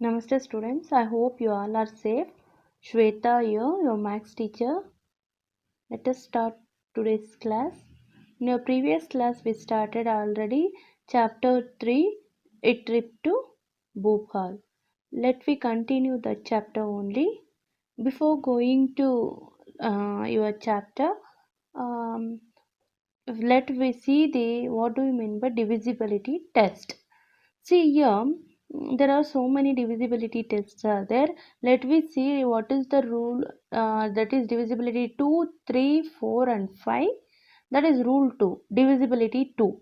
Namaste students, I hope you all are safe. Shweta here, your maths teacher. Let us start today's class. In your previous class we started already chapter 3, A Trip to Bhopal. Let me continue that chapter only. Before going to your chapter, um, let we see the what do you mean by divisibility test. See here, there are so many divisibility tests are there. Let me see what is the rule that is divisibility 2, 3, 4 and 5. That is rule 2, divisibility 2.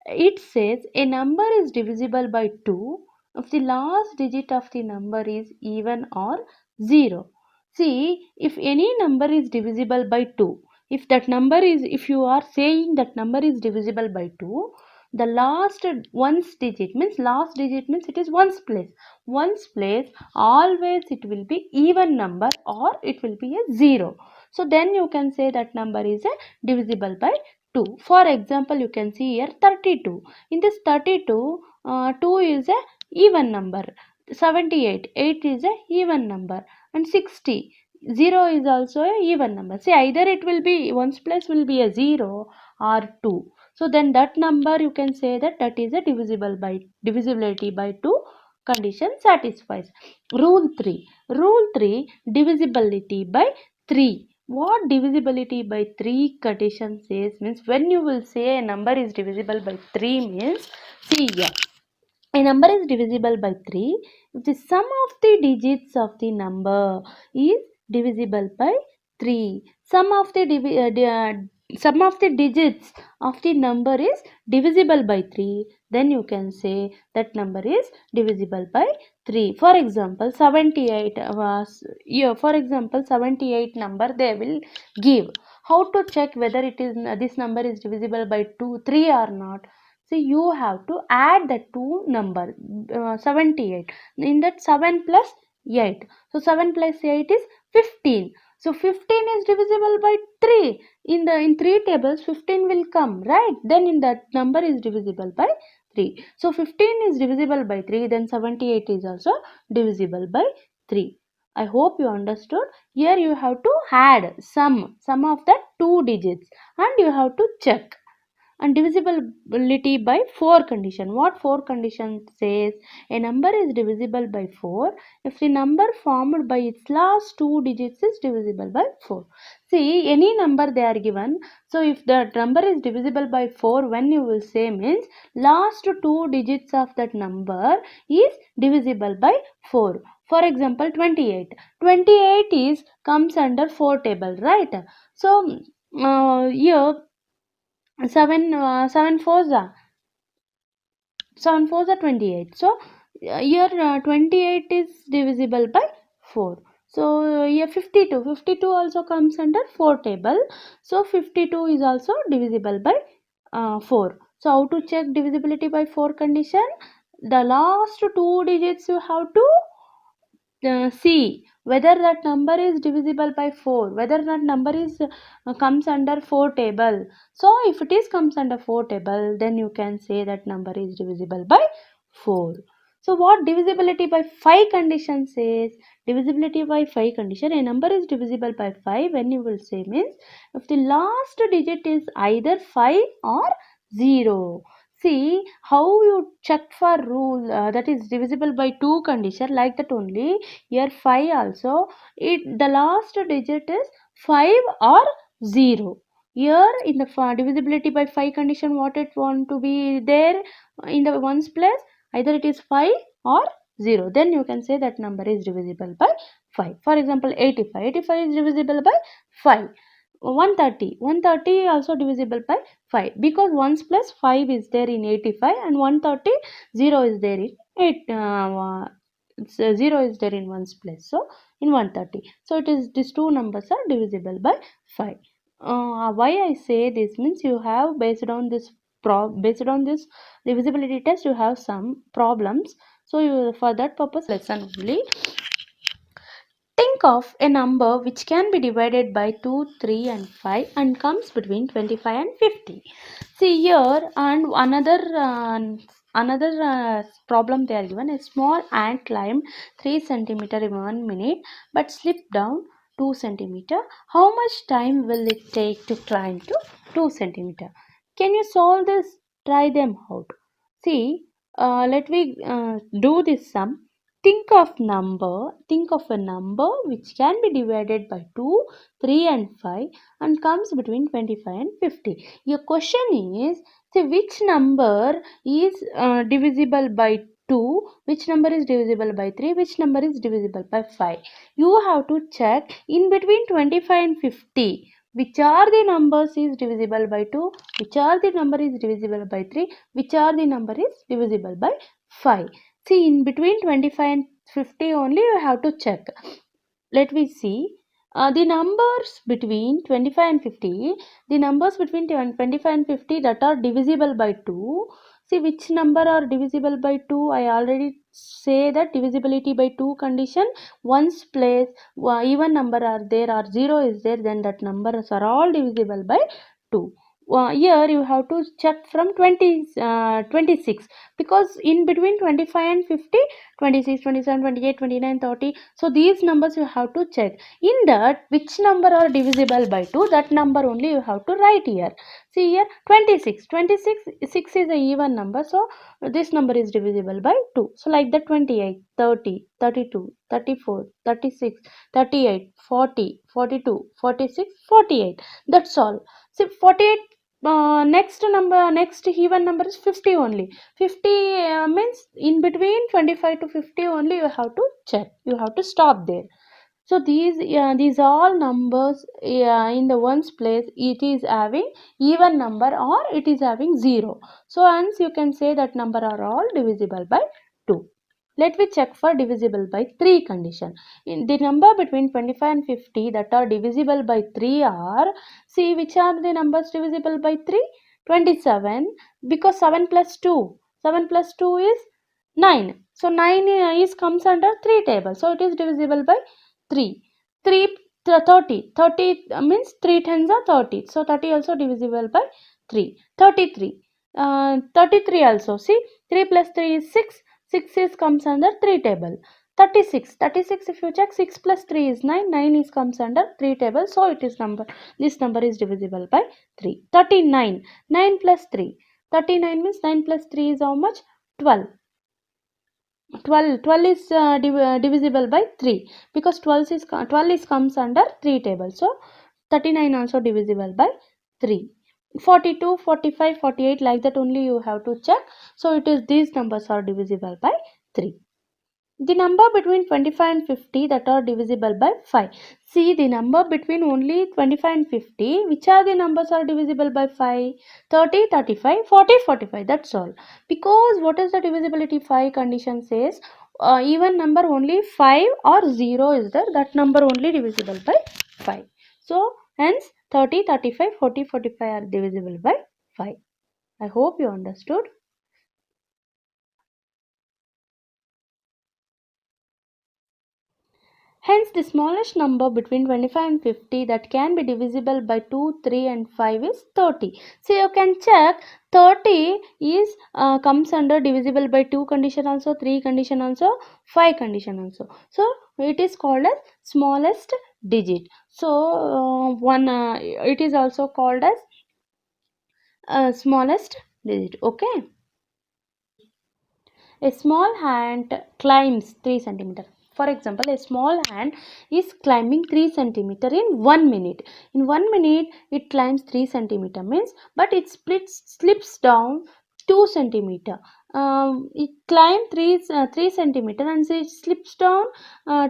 It says a number is divisible by 2 if the last digit of the number is even or 0. See, if any number is divisible by 2, if you are saying that number is divisible by 2, the last last digit means it is ones place. Ones place, always it will be even number or it will be a 0. So then you can say that number is a divisible by 2. For example, you can see here 32. In this 32, 2 is a even number. 78, 8 is a even number. And 60, 0 is also a even number. See, either it will be, ones place will be a 0 or 2. So then that number you can say that that is a divisibility by 2 condition satisfies. Rule 3. Rule 3, divisibility by 3. What divisibility by 3 condition says means when you will say a number is divisible by 3 means, see here, a number is divisible by 3 if the sum of the digits of the number is divisible by 3. Sum of the digits of the number is divisible by 3, then you can say that number is divisible by 3. For example, 78 was yeah, for example 78 number they will give. How to check whether it is this number is divisible by 3 or not? See, you have to add the two number 78. In that 7 plus 8. So 7 plus 8 is 15. So 15 is divisible by 3. In 3 tables 15 will come, right? Then in that number is divisible by 3. So 15 is divisible by 3, then 78 is also divisible by 3. I hope you understood. Here you have to add sum of the two digits and you have to check. And divisibility by 4 condition. What 4 condition says? A number is divisible by 4 if the number formed by its last two digits is divisible by 4. See, any number they are given. So if the number is divisible by 4, when you will say means last two digits of that number is divisible by 4. For example, 28. 28 is comes under 4 table, right? So here 7 fours are 28. So here 28 is divisible by 4. So here 52 also comes under 4 table. So 52 is also divisible by 4. So how to check divisibility by 4 condition? The last two digits you have to see whether that number is divisible by 4, whether that number is comes under 4 table. So if it is comes under 4 table, then you can say that number is divisible by 4. So what divisibility by 5 condition says? Divisibility by 5 condition, a number is divisible by 5 when you will say means if the last digit is either 5 or 0. See how you check for rule that is divisible by 2 condition, like that only. Here 5 also, the last digit is 5 or 0. Here in the divisibility by 5 condition, what it want to be there in the ones place, either it is 5 or 0. Then you can say that number is divisible by 5. For example, 85. 85 is divisible by 5. 130 also divisible by 5 because 1 plus 5 is there in 85 and 130 0 is there in 0 is there in 1's place, so in 130. So it is these two numbers are divisible by 5. Why I say this means you have based on this divisibility test you have some problems, so you for that purpose lesson only. Think of a number which can be divided by 2, 3 and 5 and comes between 25 and 50. See here and another problem they are given. A small ant climbed 3 centimeter in 1 minute but slipped down 2 centimeter. How much time will it take to climb to 2 centimeter? Can you solve this? Try them out. See, let me do this sum. Think of a number which can be divided by 2, 3 and 5 and comes between 25 and 50. Your question is, see which number is divisible by 2, which number is divisible by 3, which number is divisible by 5. You have to check in between 25 and 50. Which are the numbers is divisible by 2, which are the number is divisible by 3, which are the number is divisible by 5. See, in between 25 and 50 only you have to check. Let me see. The numbers between 25 and 50, the numbers between 25 and 50 that are divisible by 2. See which number are divisible by 2. I already say that divisibility by 2 condition. Once place even number are there or 0 is there, then that numbers are all divisible by 2. Here you have to check from 26, because in between 25 and 50, 26, 27, 28, 29, 30. So these numbers you have to check. In that, which number are divisible by 2, that number only you have to write here. See here 26. 26, 6 is a even number. So this number is divisible by 2. So like that 28, 30, 32, 34, 36, 38, 40, 42, 46, 48. That's all. See 48. Next even number is 50 only. 50 means in between 25 to 50 only you have to check, you have to stop there. So these all numbers in the ones place, it is having even number or it is having 0. So hence you can say that number are all divisible by 2. Let me check for divisible by 3 condition. In the number between 25 and 50 that are divisible by 3 are, see which are the numbers divisible by 3? 27, because 7 plus 2. 7 plus 2 is 9. So 9 is comes under 3 table. So it is divisible by 3. 3 30. 30 means 3 tens are 30. So 30 also divisible by 3. 33. 33 also. See 3 plus 3 is 6. 6 is comes under 3 table. 36. 36 if you check, 6 plus 3 is 9. 9 is comes under 3 table. So it is number, this number is divisible by 3. 39. 9 plus 3. 39 means 9 plus 3 is how much? 12. 12 is divisible by 3, because 12 is comes under 3 table. So 39 also divisible by 3. 42, 45, 48 like that only you have to check. So it is these numbers are divisible by 3. The number between 25 and 50 that are divisible by 5. See the number between only 25 and 50. Which are the numbers are divisible by 5? 30, 35, 40, 45. That's all. Because what is the divisibility 5 condition says? Even number only 5 or 0 is there. That number only divisible by 5. So hence 30, 35, 40, 45 are divisible by 5. I hope you understood. Hence, the smallest number between 25 and 50 that can be divisible by 2, 3 and 5 is 30. So, you can check 30 is comes under divisible by 2 condition also, 3 condition also, 5 condition also. So, it is called as smallest digit. So, it is also called as smallest digit. Okay. A small ant climbs 3 centimeter. For example, a small ant is climbing 3 centimeter in 1 minute. In 1 minute, it climbs 3 centimeter means, but it slips down 2 centimeter. It climbs 3 centimeter and it slips down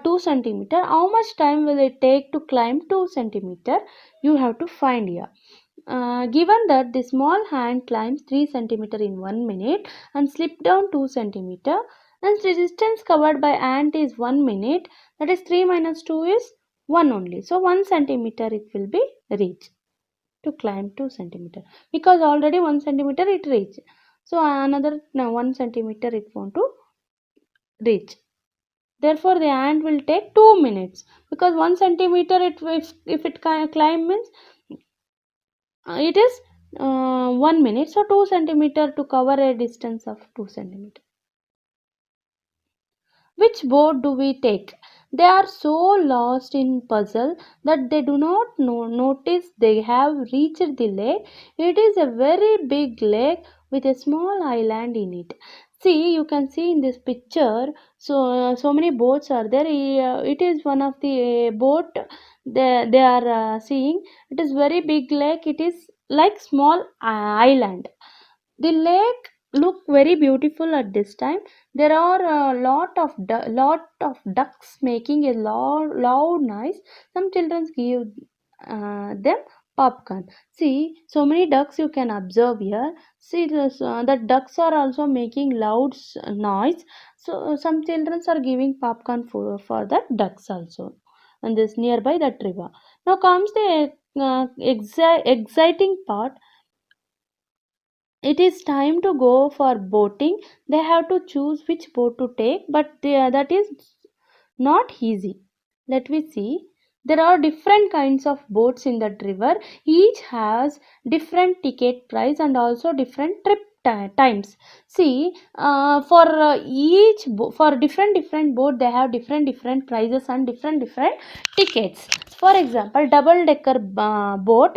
2 centimeter. How much time will it take to climb 2 centimeter? You have to find here. Given that the small ant climbs 3 centimeter in 1 minute and slip down 2 centimeter, and the distance covered by ant is 1 minute, that is 3 minus 2 is 1 only. So 1 centimeter it will be reach to climb 2 centimeter, because already 1 centimeter it reach. So another 1 centimeter it want to reach. Therefore the ant will take 2 minutes, because 1 centimeter if it climb means it is 1 minute, so 2 centimeter to cover a distance of 2 centimeter. Which boat do we take? They are so lost in puzzle that they do not notice they have reached the lake. It is a very big lake with a small island in it. See, you can see in this picture, so many boats are there. It is one of the boat they are seeing. It is very big lake. It is like small island. The lake look very beautiful at this time. There are a lot of ducks making a loud noise. Some children give them popcorn. See, so many ducks you can observe here. See, the ducks are also making loud noise. So some children are giving popcorn for the ducks also. And this nearby that river. Now comes the exciting part. It is time to go for boating. They have to choose which boat to take, but that is not easy. Let me see. There are different kinds of boats in that river. Each has different ticket price and also different trip times. See, for different boat, they have different prices and different tickets. For example, double decker boat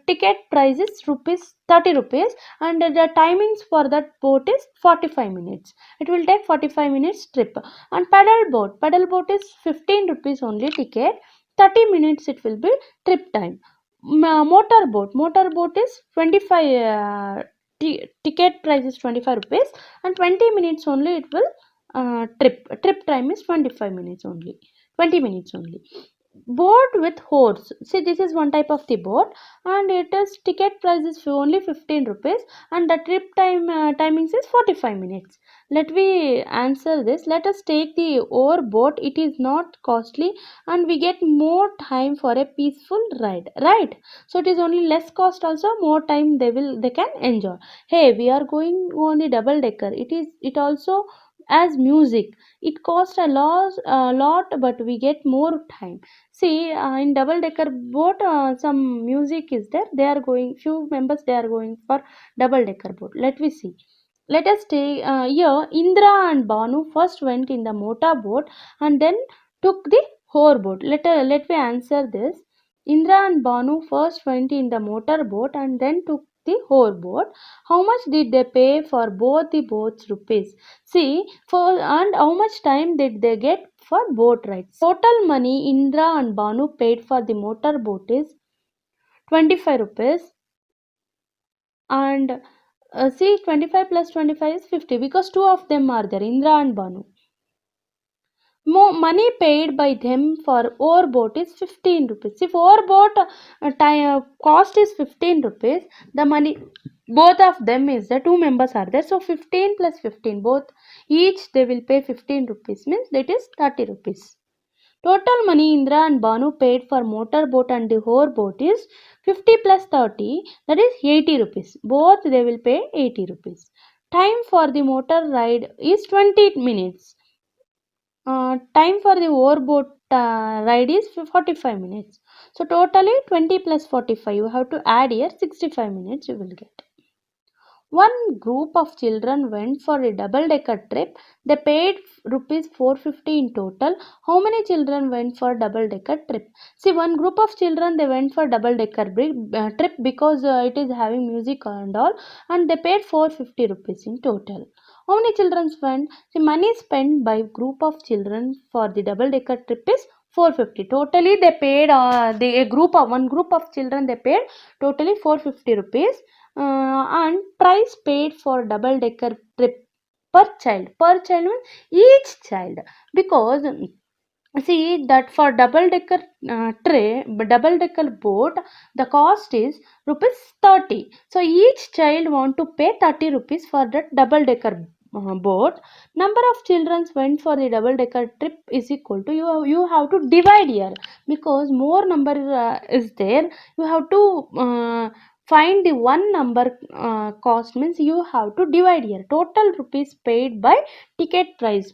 ticket price is rupees 30 rupees, and the timings for that boat is 45 minutes. It will take 45 minutes trip. And paddle boat is 15 rupees only ticket, 30 minutes it will be trip time. Motor boat is 25 ticket price is 25 rupees, and 20 minutes only it will trip time is 25 minutes only, 20 minutes only. Boat with horse, see, this is one type of the boat, and it is ticket price is only 15 rupees, and the trip timings is 45 minutes. Let me answer this. Let us take the oar boat. It is not costly, and we get more time for a peaceful ride, right? So it is only less cost, also more time they can enjoy. Hey, we are going on the double decker. It also as music. It costs a lot, but we get more time. See, in double decker boat, some music is there. They are going, few members they are going for double decker boat. Let me see. Let us take here. Indra and Banu first went in the motor boat and then took the oar boat. Let me answer this. Indra and Banu first went in the motor boat and then took the oar boat. How much did they pay for both the boats rupees? See, for and how much time did they get for boat rides? Total money Indra and Banu paid for the motor boat is 25 rupees, and see, 25 plus 25 is 50, because two of them are there, Indra and Banu. Money paid by them for oar boat is 15 rupees. If oar boat cost is 15 rupees, the money both of them is the two members are there. So 15 plus 15, both each they will pay 15 rupees, means that is 30 rupees. Total money Indra and Banu paid for motor boat and the oar boat is 50 plus 30, that is 80 rupees. Both they will pay 80 rupees. Time for the motor ride is 20 minutes. Time for the oarboat ride is 45 minutes. So totally 20 plus 45. You have to add here 65 minutes you will get. One group of children went for a double decker trip. They paid rupees 450 in total. How many children went for double decker trip? See, one group of children they went for double decker trip because it is having music and all, and they paid 450 rupees in total. How many children went? The money spent by group of children for the double decker trip is 450. Totally they paid one group of children they paid totally 450 rupees, and price paid for double decker trip per child means each child, because see that for double decker boat the cost is rupees 30. So each child want to pay 30 rupees for that double decker boat. Number of children went for the double decker trip is equal to, you have to divide here, because more number is there. You have to find the one number cost, means you have to divide here. Total rupees paid by ticket price.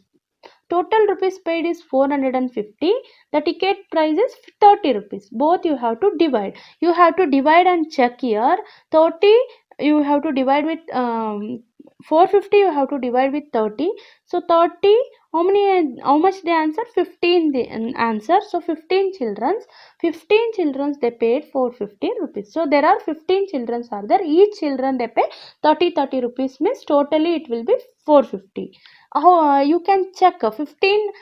total rupees paid is 450. The ticket price is 30 rupees. Both you have to divide. You have to divide and check here. 30 you have to divide with 450 you have to divide with 30. So 30, how much they answer? 15 the answer. So 15 children they paid 450 rupees. So there are 15 children are there. Each children they pay 30 rupees, means totally it will be 450. You can check 15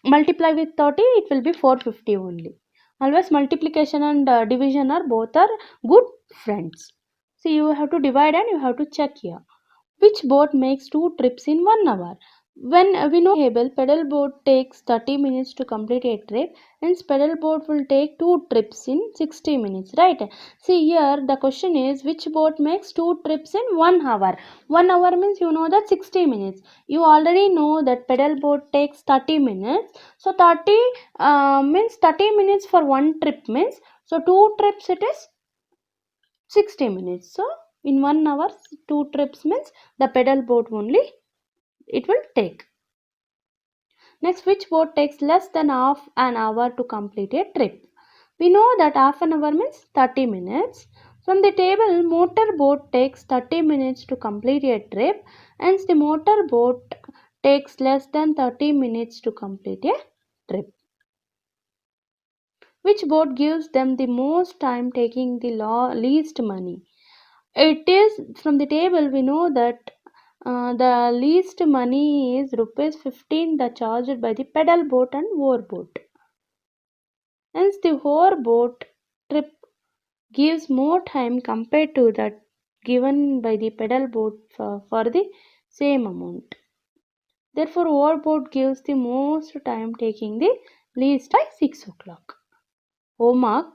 multiply with 30, it will be 450 only. Always multiplication and division are both are good friends. So you have to divide and you have to check here. Which boat makes two trips in 1 hour? When we know table, pedal boat takes 30 minutes to complete a trip, and pedal boat will take two trips in 60 minutes, right? See here, the question is which boat makes two trips in 1 hour? 1 hour means you know that 60 minutes. You already know that pedal boat takes 30 minutes. So 30 means 30 minutes for one trip means, so two trips it is 60 minutes. So in 1 hour, two trips means the pedal boat only it will take. Next, which boat takes less than half an hour to complete a trip? We know that half an hour means 30 minutes. From the table, motor boat takes 30 minutes to complete a trip, hence the motor boat takes less than 30 minutes to complete a trip. Which boat gives them the most time, taking the least money? It is from the table we know that the least money is rupees 15 the charged by the pedal boat and oar boat. Hence the oar boat trip gives more time compared to that given by the pedal boat for the same amount. Therefore, oar boat gives the most time, taking the least by 6 o'clock. Homework.